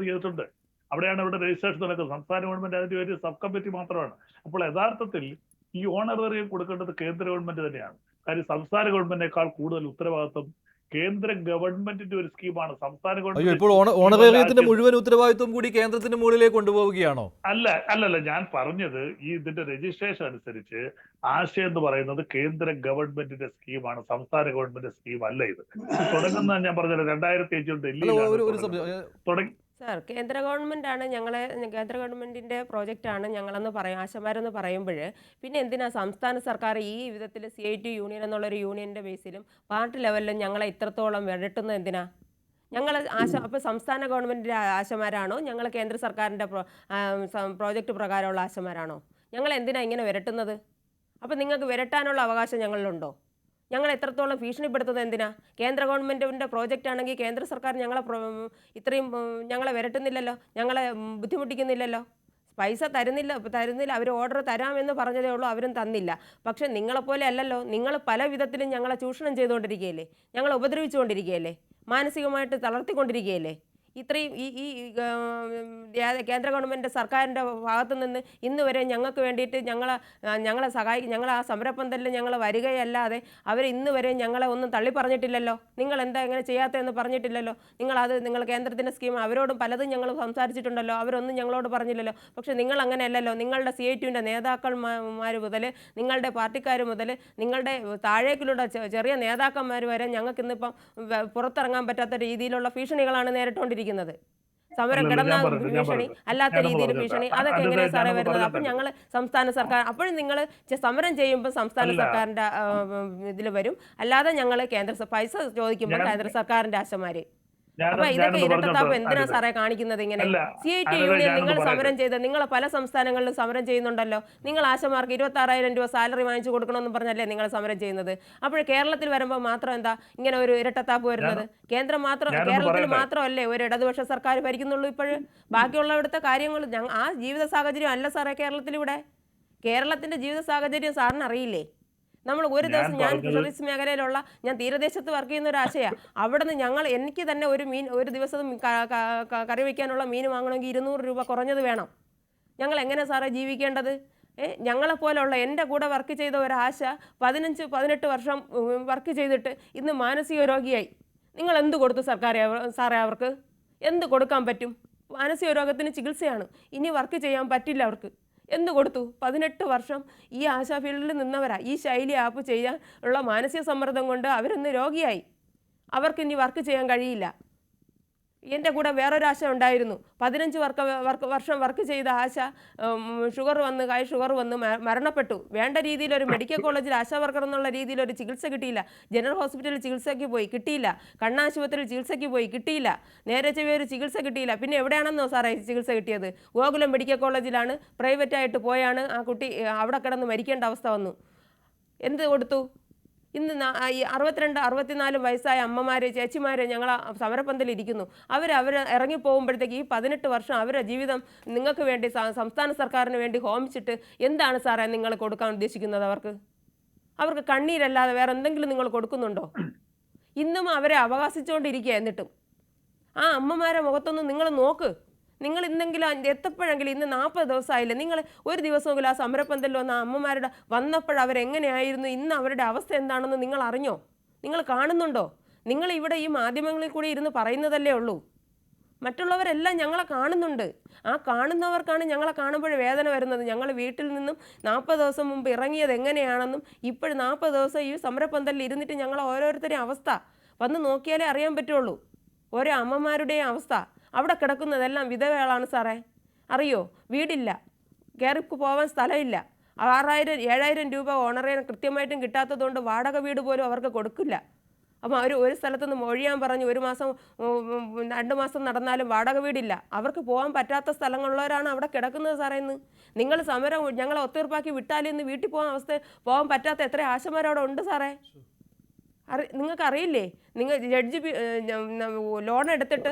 ചെയ്തിട്ടുണ്ട്. അവിടെയാണ് ഇവിടെ രജിസ്ട്രേഷൻ നടക്കുന്നത്. സംസ്ഥാന ഗവൺമെന്റ് അതിന്റെ ഒരു സബ് കമ്മിറ്റി മാത്രമാണ്. അപ്പോൾ യഥാർത്ഥത്തിൽ ഈ ഓണറേറിയം കൊടുക്കേണ്ടത് കേന്ദ്ര ഗവൺമെന്റ് തന്നെയാണ്. കാര്യം സംസ്ഥാന ഗവൺമെന്റിനേക്കാൾ കൂടുതൽ ഉത്തരവാദിത്വം കേന്ദ്ര ഗവൺമെന്റിന്റെ ഒരു സ്കീമാണ്. സംസ്ഥാന അയ്യോ, ഗവൺമെന്റ് ഇപ്പോൾ ഓണറേറിയത്തിന്റെ മുഴുവൻ ഉത്തരവാദിത്വം കൂടി കേന്ദ്രത്തിന് മുകളിലേക്ക് കൊണ്ടുപോവുകയാണോ? അല്ലല്ല, ഞാൻ പറഞ്ഞത് ഈ ഇതിന്റെ രജിസ്ട്രേഷൻ അനുസരിച്ച് ആശയം എന്ന് പറയുന്നത് കേന്ദ്ര ഗവൺമെന്റിന്റെ സ്കീമാണ്, സംസ്ഥാന ഗവൺമെന്റ് സ്കീം അല്ല ഇത്. തുടങ്ങുന്ന ഞാൻ പറഞ്ഞത് 2005 ഡൽഹിയിലാണ് തുടങ്ങി. സാർ, കേന്ദ്ര ഗവൺമെൻറ്റാണ് കേന്ദ്ര ഗവൺമെൻറ്റിൻ്റെ പ്രോജക്റ്റാണ് ഞങ്ങളെന്ന് പറയും ആശമാരെന്ന് പറയുമ്പോൾ പിന്നെ എന്തിനാ സംസ്ഥാന സർക്കാർ ഈ വിധത്തിൽ CIT യൂണിയൻ എന്നുള്ളൊരു യൂണിയൻ്റെ ബേസിലും പാർട്ടി ലെവലിലും ഞങ്ങളെ ഇത്രത്തോളം വിരട്ടുന്നത് എന്തിനാ? ഞങ്ങൾ അപ്പോൾ സംസ്ഥാന ഗവൺമെൻറ്റിൻ്റെ ആശമാരാണോ ഞങ്ങൾ കേന്ദ്ര സർക്കാരിൻ്റെ പ്രോജക്റ്റ് പ്രകാരമുള്ള ആശമാരാണോ? ഞങ്ങൾ എന്തിനാ ഇങ്ങനെ വിരട്ടുന്നത്? അപ്പോൾ നിങ്ങൾക്ക് വിരട്ടാനുള്ള അവകാശം ഞങ്ങളിലുണ്ടോ? ഞങ്ങൾ എത്രത്തോളം ഭീഷണിപ്പെടുത്തുന്നത് എന്തിനാ? കേന്ദ്ര ഗവൺമെൻറ്റിൻ്റെ പ്രോജക്റ്റ് ആണെങ്കിൽ കേന്ദ്ര സർക്കാർ ഇത്രയും ഞങ്ങളെ വിരട്ടുന്നില്ലല്ലോ, ഞങ്ങളെ ബുദ്ധിമുട്ടിക്കുന്നില്ലല്ലോ. പൈസ തരുന്നില്ല. അവർ ഓർഡർ തരാമെന്ന് പറഞ്ഞതേ ഉള്ളൂ, അവരും തന്നില്ല. പക്ഷെ നിങ്ങളെപ്പോലെ അല്ലല്ലോ. നിങ്ങൾ പല വിധത്തിലും ഞങ്ങളെ ചൂഷണം ചെയ്തുകൊണ്ടിരിക്കുകയല്ലേ, ഞങ്ങളെ ഉപദ്രവിച്ചുകൊണ്ടിരിക്കുകയല്ലേ, മാനസികമായിട്ട് തളർത്തിക്കൊണ്ടിരിക്കുകയല്ലേ. ഇത്രയും ഈ കേന്ദ്ര ഗവൺമെൻറ് സർക്കാരിൻ്റെ ഭാഗത്തു നിന്ന് ഇന്ന് വരെ ഞങ്ങൾക്ക് വേണ്ടിയിട്ട് ഞങ്ങൾ ആ സമരപ്പന്തലിൽ ഞങ്ങൾ വരികയല്ലാതെ അവർ ഇന്ന് വരെ ഞങ്ങളെ ഒന്നും തള്ളി പറഞ്ഞിട്ടില്ലല്ലോ. നിങ്ങൾ എന്താ ഇങ്ങനെ ചെയ്യാത്തതെന്ന് പറഞ്ഞിട്ടില്ലല്ലോ. നിങ്ങൾ കേന്ദ്രത്തിൻ്റെ സ്കീം അവരോടും പലതും ഞങ്ങൾ സംസാരിച്ചിട്ടുണ്ടല്ലോ, അവരൊന്നും ഞങ്ങളോട് പറഞ്ഞില്ലല്ലോ. പക്ഷേ നിങ്ങൾ അങ്ങനെയല്ലല്ലോ. നിങ്ങളുടെ CITൻ്റെ നേതാക്കന്മാർ മുതൽ നിങ്ങളുടെ പാർട്ടിക്കാർ മുതൽ നിങ്ങളുടെ താഴേക്കുള്ള ചെറിയ നേതാക്കന്മാർ വരെ ഞങ്ങൾക്ക് ഇന്നിപ്പം പുറത്തിറങ്ങാൻ പറ്റാത്ത രീതിയിലുള്ള ഭീഷണികളാണ് നേരിട്ടുകൊണ്ടിരിക്കുന്നത്. സമരം കിടന്ന ഭീഷണി, അല്ലാത്ത രീതിയിൽ ഭീഷണി, അതൊക്കെ എങ്ങനെയാണ് സാറേ വരുന്നത്? അപ്പം ഞങ്ങൾ സംസ്ഥാന സർക്കാർ അപ്പോഴും നിങ്ങൾ സമരം ചെയ്യുമ്പോൾ സംസ്ഥാന സർക്കാരിൻ്റെ ഇതിൽ വരും, അല്ലാതെ ഞങ്ങൾ പൈസ ചോദിക്കുമ്പോൾ കേന്ദ്ര സർക്കാരിൻ്റെ ആശമാര്. അപ്പൊ ഇതൊക്കെ ഇരട്ടത്താപ്പ് എന്തിനാ സാറേ കാണിക്കുന്നത് ഇങ്ങനെ? CIT യൂണിയൻ നിങ്ങൾ സമരം ചെയ്ത് നിങ്ങൾ പല സംസ്ഥാനങ്ങളിലും സമരം ചെയ്യുന്നുണ്ടല്ലോ. നിങ്ങൾ ആശമാർക്ക് 26,000 രൂപ സാലറി വാങ്ങിച്ചു കൊടുക്കണമെന്ന് പറഞ്ഞല്ലേ നിങ്ങൾ സമരം ചെയ്യുന്നത്. അപ്പോൾ കേരളത്തിൽ വരുമ്പോൾ മാത്രം എന്താ ഇങ്ങനെ ഒരു ഇരട്ടത്താപ്പ് വരുന്നത്? കേരളത്തിൽ മാത്രമല്ലേ ഒരു ഇടതുപക്ഷ സർക്കാർ ഭരിക്കുന്നുള്ളൂ ഇപ്പോഴും? ബാക്കിയുള്ളവിടുത്തെ കാര്യങ്ങൾ ആ ജീവിത സാഹചര്യം അല്ല സാറേ കേരളത്തിലിവിടെ. കേരളത്തിന്റെ ജീവിത സാഹചര്യം സാറിന് അറിയില്ലേ? നമ്മൾ ഒരു ദിവസം ഞാൻ ടൂറിസ്റ്റ് മേഖലയിലുള്ള ഞാൻ തീരദേശത്ത് വർക്ക് ചെയ്യുന്ന ഒരു ആശയാണ്. അവിടെ നിന്ന് എനിക്ക് തന്നെ ഒരു ദിവസം കറി വയ്ക്കാനുള്ള മീൻ വാങ്ങണമെങ്കിൽ 200 രൂപ കുറഞ്ഞത് വേണം. ഞങ്ങൾ എങ്ങനെ സാറേ ജീവിക്കേണ്ടത്? ഞങ്ങളെപ്പോലുള്ള എൻ്റെ കൂടെ വർക്ക് ചെയ്ത ഒരാശ 15-18 വർഷം വർക്ക് ചെയ്തിട്ട് ഇന്ന് മാനസിക രോഗിയായി. നിങ്ങൾ എന്ത് കൊടുത്തു സാറേ അവർക്ക്? എന്ത് കൊടുക്കാൻ പറ്റും? മാനസിക രോഗത്തിന് ചികിത്സയാണ്, ഇനി വർക്ക് ചെയ്യാൻ പറ്റില്ല അവർക്ക്. എന്ത് കൊടുത്തു? 18 വർഷം ഈ ആശാ ഫീൽഡിൽ നിന്നവരാ. ഈ ശൈലി ആപ്പ് ചെയ്യാൻ ഉള്ള മാനസിക സമ്മർദ്ദം കൊണ്ട് അവരിന്ന് രോഗിയായി. അവർക്ക് ഇനി വർക്ക് ചെയ്യാൻ കഴിയില്ല. എൻ്റെ കൂടെ വേറൊരാശ ഉണ്ടായിരുന്നു. 15 വർഷം വർക്ക് ചെയ്ത ആശ ഹൈ ഷുഗർ വന്ന് മരണപ്പെട്ടു. വേണ്ട രീതിയിൽ ഒരു മെഡിക്കൽ കോളേജിൽ ആശാ വർക്കർ എന്നുള്ള രീതിയിൽ ഒരു ചികിത്സ കിട്ടിയില്ല. ജനറൽ ഹോസ്പിറ്റലിൽ ചികിത്സയ്ക്ക് പോയി കിട്ടിയില്ല. കണ്ണാശുപത്രിയിൽ ചികിത്സയ്ക്ക് പോയി കിട്ടിയില്ല. നേരെ ചെറിയൊരു ചികിത്സ കിട്ടിയില്ല. പിന്നെ എവിടെയാണെന്നോ സാറേ ചികിത്സ കിട്ടിയത്? ഗോകുലം മെഡിക്കൽ കോളേജിലാണ്. പ്രൈവറ്റായിട്ട് പോയാണ് ആ കുട്ടി അവിടെ കിടന്ന് മരിക്കേണ്ട അവസ്ഥ വന്നു. എന്ത് കൊടുത്തു? ഇന്ന് 62-64 വയസ്സായ അമ്മമാർ, ചേച്ചിമാർ ഞങ്ങൾ സമരപ്പന്തലിരിക്കുന്നു. അവർ ഇറങ്ങിപ്പോകുമ്പോഴത്തേക്ക് ഈ 18 വർഷം അവരുടെ ജീവിതം നിങ്ങൾക്ക് വേണ്ടി സംസ്ഥാന സർക്കാരിന് വേണ്ടി ഹോമിച്ചിട്ട് എന്താണ് സാറേ നിങ്ങൾ കൊടുക്കാൻ ഉദ്ദേശിക്കുന്നത്? അവർക്ക് കണ്ണീരല്ലാതെ വേറെ എന്തെങ്കിലും നിങ്ങൾ കൊടുക്കുന്നുണ്ടോ? ഇന്നും അവരെ അവകാശിച്ചുകൊണ്ടിരിക്കുക. എന്നിട്ടും ആ അമ്മമാരെ മുഖത്തൊന്നും നിങ്ങൾ നോക്ക്. നിങ്ങൾ ഇന്നെങ്കിലും എത്തപ്പോഴെങ്കിലും ഇന്ന് 40 ദിവസമായില്ലേ, നിങ്ങൾ ഒരു ദിവസമെങ്കിലും ആ സമരപ്പന്തലിൽ വന്ന അമ്മമാരുടെ അവരെങ്ങനെയായിരുന്നു, ഇന്ന് അവരുടെ അവസ്ഥ എന്താണെന്ന് നിങ്ങൾ അറിഞ്ഞോ? നിങ്ങൾ കാണുന്നുണ്ടോ? നിങ്ങൾ ഇവിടെ ഈ മാധ്യമങ്ങളിൽ കൂടി ഇരുന്ന് പറയുന്നതല്ലേ ഉള്ളൂ. മറ്റുള്ളവരെല്ലാം ഞങ്ങളെ കാണുന്നുണ്ട്. ആ കാണുന്നവർക്കാണ് ഞങ്ങളെ കാണുമ്പോൾ വേദന വരുന്നത്. ഞങ്ങൾ വീട്ടിൽ നിന്നും 40 ദിവസം മുമ്പ് ഇറങ്ങിയത് എങ്ങനെയാണെന്നും ഇപ്പോഴും 40 ദിവസം ഈ സമരപ്പന്തലിൽ ഇരുന്നിട്ട് ഞങ്ങൾ ഓരോരുത്തരെയും അവസ്ഥ വന്ന് നോക്കിയാലേ അറിയാൻ പറ്റുള്ളൂ. ഓരോ അമ്മമാരുടെയും അവസ്ഥ. അവിടെ കിടക്കുന്നതെല്ലാം വിധവകളാണ് സാറേ. അറിയോ? വീടില്ല, കയറി പോകാൻ സ്ഥലമില്ല. 6,000-7,000 രൂപ ഓണറേറിയം കൃത്യമായിട്ടും കിട്ടാത്തതുകൊണ്ട് വാടക വീട് പോലും അവർക്ക് കൊടുക്കില്ല. അപ്പം ഒരു സ്ഥലത്തുനിന്ന് ഒഴിയാൻ പറഞ്ഞ് 1 മാസം 2 മാസം നടന്നാലും വാടക വീടില്ല. അവർക്ക് പോകാൻ പറ്റാത്ത സ്ഥലങ്ങളുള്ളവരാണ് അവിടെ കിടക്കുന്നത് സാറേ. ഇന്ന് നിങ്ങൾ സമരം ഞങ്ങളെ ഒത്തീർപ്പാക്കി വിട്ടാലും ഇന്ന് വീട്ടിൽ പോകാൻ പറ്റാത്ത എത്ര ആശമാരവിടെ ഉണ്ട് സാറേ. നിങ്ങൾക്കറിയില്ലേ? നിങ്ങൾ ലോൺ എടുത്തിട്ട്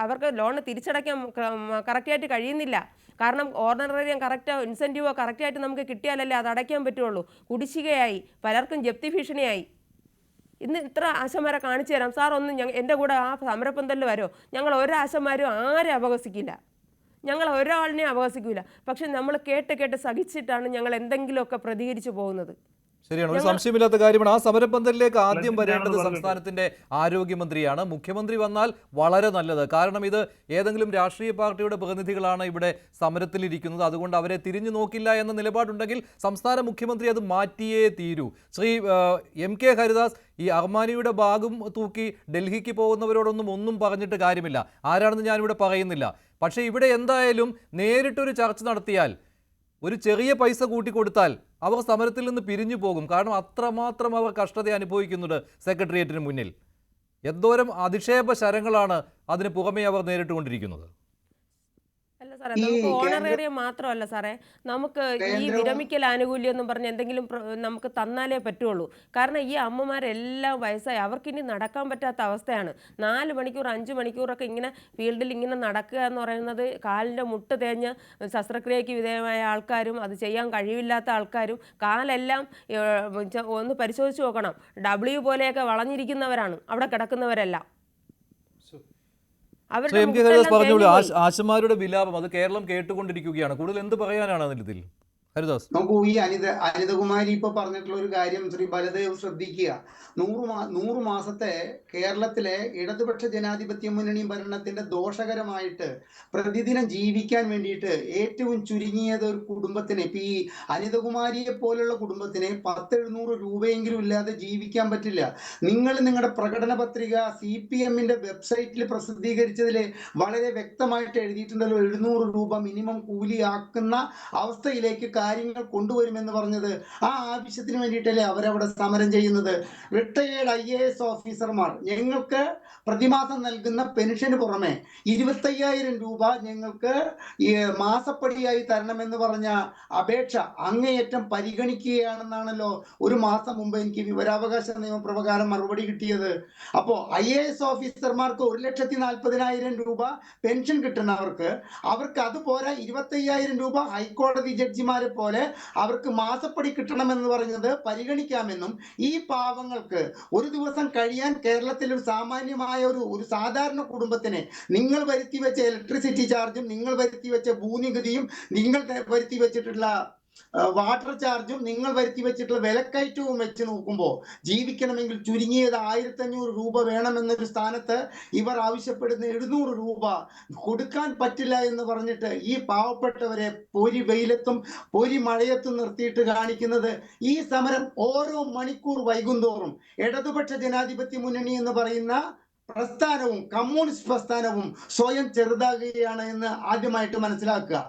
അവർക്ക് ലോൺ തിരിച്ചടയ്ക്കാൻ കറക്റ്റായിട്ട് കഴിയുന്നില്ല. കാരണം ഓർഡിനറിയും കറക്റ്റോ ഇൻസെൻറ്റീവോ കറക്റ്റായിട്ട് നമുക്ക് കിട്ടിയാലല്ലേ അത് അടയ്ക്കാൻ പറ്റുള്ളൂ. കുടിശ്ശികയായി, പലർക്കും ജപ്തി ഭീഷണിയായി. ഇന്ന് ഇത്ര ആശമാരെ കാണിച്ചു തരാം സാർ, ഒന്ന് എൻ്റെ കൂടെ ആ സമരപ്പന്തലിൽ വരുമോ? ഞങ്ങൾ ഒരാശമാരും ആരെ അപഹസിക്കില്ല, ഞങ്ങൾ ഒരാളിനെയും അപഹസിക്കില്ല. പക്ഷെ നമ്മൾ കേട്ട് സഹിച്ചിട്ടാണ് ഞങ്ങൾ എന്തെങ്കിലുമൊക്കെ പ്രതികരിച്ചു പോകുന്നത്. ശരിയാണ്, ഒരു സംശയമില്ലാത്ത കാര്യമാണ്. ആ സമരപ്പന്തലിലേക്ക് ആദ്യം വരേണ്ടത് സംസ്ഥാനത്തിന്റെ ആരോഗ്യമന്ത്രിയാണ്. മുഖ്യമന്ത്രി വന്നാൽ വളരെ നല്ലത്. കാരണം ഇത് ഏതെങ്കിലും രാഷ്ട്രീയ പാർട്ടിയുടെ പ്രതിനിധികളാണ് ഇവിടെ സമരത്തിലിരിക്കുന്നത്, അതുകൊണ്ട് അവരെ തിരിഞ്ഞു നോക്കില്ല എന്ന നിലപാടുണ്ടെങ്കിൽ സംസ്ഥാന മുഖ്യമന്ത്രി അത് മാറ്റിയേ തീരൂ. ശ്രീ MK ഹരിദാസ്, ഈ അർമാനിയുടെ ബാഗും തൂക്കി ഡൽഹിക്ക് പോകുന്നവരോടൊന്നും ഒന്നും പറഞ്ഞിട്ട് കാര്യമില്ല, ആരാണെന്ന് ഞാനിവിടെ പറയുന്നില്ല. പക്ഷേ ഇവിടെ എന്തായാലും നേരിട്ടൊരു ചർച്ച നടത്തിയാൽ, ഒരു ചെറിയ പൈസ കൂട്ടിക്കൊടുത്താൽ അവർ സമരത്തിൽ നിന്ന് പിരിഞ്ഞു പോകും. കാരണം അത്രമാത്രം അവർ കഷ്ടത അനുഭവിക്കുന്നുണ്ട് സെക്രട്ടേറിയറ്റിന് മുന്നിൽ. എന്തോരം അധിക്ഷേപ ശരങ്ങളാണ് അതിന് പുറമേ അവർ നേരിട്ടുകൊണ്ടിരിക്കുന്നത്. അല്ല സാറേ, നമുക്ക് ഓണറേറിയം മാത്രമല്ല സാറേ, നമുക്ക് ഈ വിരമിക്കൽ ആനുകൂല്യം എന്നും പറഞ്ഞ് എന്തെങ്കിലും നമുക്ക് തന്നാലേ പറ്റുള്ളൂ. കാരണം ഈ അമ്മമാരെല്ലാം വയസ്സായി, അവർക്കിനി നടക്കാൻ പറ്റാത്ത അവസ്ഥയാണ്. 4 മണിക്കൂർ 5 മണിക്കൂറൊക്കെ ഇങ്ങനെ ഫീൽഡിൽ ഇങ്ങനെ നടക്കുക എന്ന് പറയുന്നത്, കാലിൻ്റെ മുട്ട് തേഞ്ഞ് ശസ്ത്രക്രിയയ്ക്ക് വിധേയമായ ആൾക്കാരും അത് ചെയ്യാൻ കഴിവില്ലാത്ത ആൾക്കാരും, കാലെല്ലാം ഒന്ന് പരിശോധിച്ച് നോക്കണം, W പോലെയൊക്കെ വളഞ്ഞിരിക്കുന്നവരാണ് അവിടെ കിടക്കുന്നവരെല്ലാം. MK ഹരിദാസ് പറഞ്ഞോളൂ, ആശമാരുടെ വിലാപം അത് കേരളം കേട്ടുകൊണ്ടിരിക്കുകയാണ്. കൂടുതൽ എന്ത് പറയാനാണ് അതിൽ ഹരിദാസ്? നോക്കൂ, ഈ അനിതകുമാരി ഇപ്പൊ പറഞ്ഞിട്ടുള്ള ഒരു കാര്യം ശ്രീ ബലദേവ് ശ്രദ്ധിക്കുക. 100 മാസത്തെ കേരളത്തിലെ ഇടതുപക്ഷ ജനാധിപത്യ മുന്നണി ഭരണത്തിന്റെ ദോഷകരമായിട്ട് പ്രതിദിനം ജീവിക്കാൻ വേണ്ടിയിട്ട് ഏറ്റവും ചുരുങ്ങിയത് ഒരു കുടുംബത്തിന്, ഇപ്പൊ ഈ അനിതകുമാരിയെ പോലുള്ള കുടുംബത്തിന് 10-700 രൂപയെങ്കിലും ഇല്ലാതെ ജീവിക്കാൻ പറ്റില്ല. നിങ്ങൾ നിങ്ങളുടെ പ്രകടന പത്രിക CPM-ന്റെ വെബ്സൈറ്റിൽ പ്രസിദ്ധീകരിച്ചതിൽ വളരെ വ്യക്തമായിട്ട് എഴുതിയിട്ടുണ്ടല്ലോ, 700 രൂപ മിനിമം കൂലിയാക്കുന്ന അവസ്ഥയിലേക്ക് കാര്യങ്ങൾ കൊണ്ടുവരുമെന്ന് പറഞ്ഞത്. ആ ആവശ്യത്തിന് വേണ്ടിയിട്ടല്ലേ അവരവിടെ സമരം ചെയ്യുന്നത്. റിട്ടയേർഡ് IAS ഓഫീസർമാർ ഞങ്ങൾക്ക് പ്രതിമാസം നൽകുന്ന പെൻഷന് പുറമെ 25,000 രൂപ ഞങ്ങൾക്ക് മാസപ്പടിയായി തരണമെന്ന് പറഞ്ഞ അപേക്ഷ അങ്ങേയറ്റം പരിഗണിക്കുകയാണെന്നാണല്ലോ ഒരു മാസം മുമ്പ് എനിക്ക് വിവരാവകാശ നിയമപ്രകാരം മറുപടി കിട്ടിയത്. അപ്പോൾ IAS ഓഫീസർമാർക്ക് 1,40,000 രൂപ പെൻഷൻ കിട്ടുന്നവർക്ക് അത് പോരാ, 25,000 രൂപ ഹൈക്കോടതി ജഡ്ജിമാരെ പോലെ അവർക്ക് മാസപ്പടി കിട്ടണമെന്ന് പറഞ്ഞത് പരിഗണിക്കാമെന്നും, ഈ പാവങ്ങൾക്ക് ഒരു ദിവസം കഴിയാൻ കേരളത്തിൽ ഒരു സാമാന്യമായ ഒരു സാധാരണ കുടുംബത്തിന് നിങ്ങൾ വരുത്തി വെച്ച ഇലക്ട്രിസിറ്റി ചാർജും, നിങ്ങൾ വരുത്തി വെച്ച ഭൂനികുതിയും, നിങ്ങൾ വരുത്തി വെച്ചിട്ടുള്ള വാട്ടർ ചാർജും, നിങ്ങൾ വരുത്തി വെച്ചിട്ടുള്ള വിലക്കയറ്റവും വെച്ച് നോക്കുമ്പോൾ ജീവിക്കണമെങ്കിൽ ചുരുങ്ങിയത് 1,500 രൂപ വേണമെന്നൊരു സ്ഥാനത്ത് ഇവർ ആവശ്യപ്പെടുന്ന 700 രൂപ കൊടുക്കാൻ പറ്റില്ല എന്ന് പറഞ്ഞിട്ട് ഈ പാവപ്പെട്ടവരെ പൊരി വെയിലത്തും പൊരി മഴയത്തും നിർത്തിയിട്ട് കാണിക്കുന്നത്. ഈ സമരം ഓരോ മണിക്കൂർ വൈകുന്തോറും ഇടതുപക്ഷ ജനാധിപത്യ മുന്നണി എന്ന് പറയുന്ന പ്രസ്ഥാനവും കമ്മ്യൂണിസ്റ്റ് പ്രസ്ഥാനവും സ്വയം ചെറുതാകുകയാണ് എന്ന് ആദ്യമായിട്ട് മനസ്സിലാക്കുക.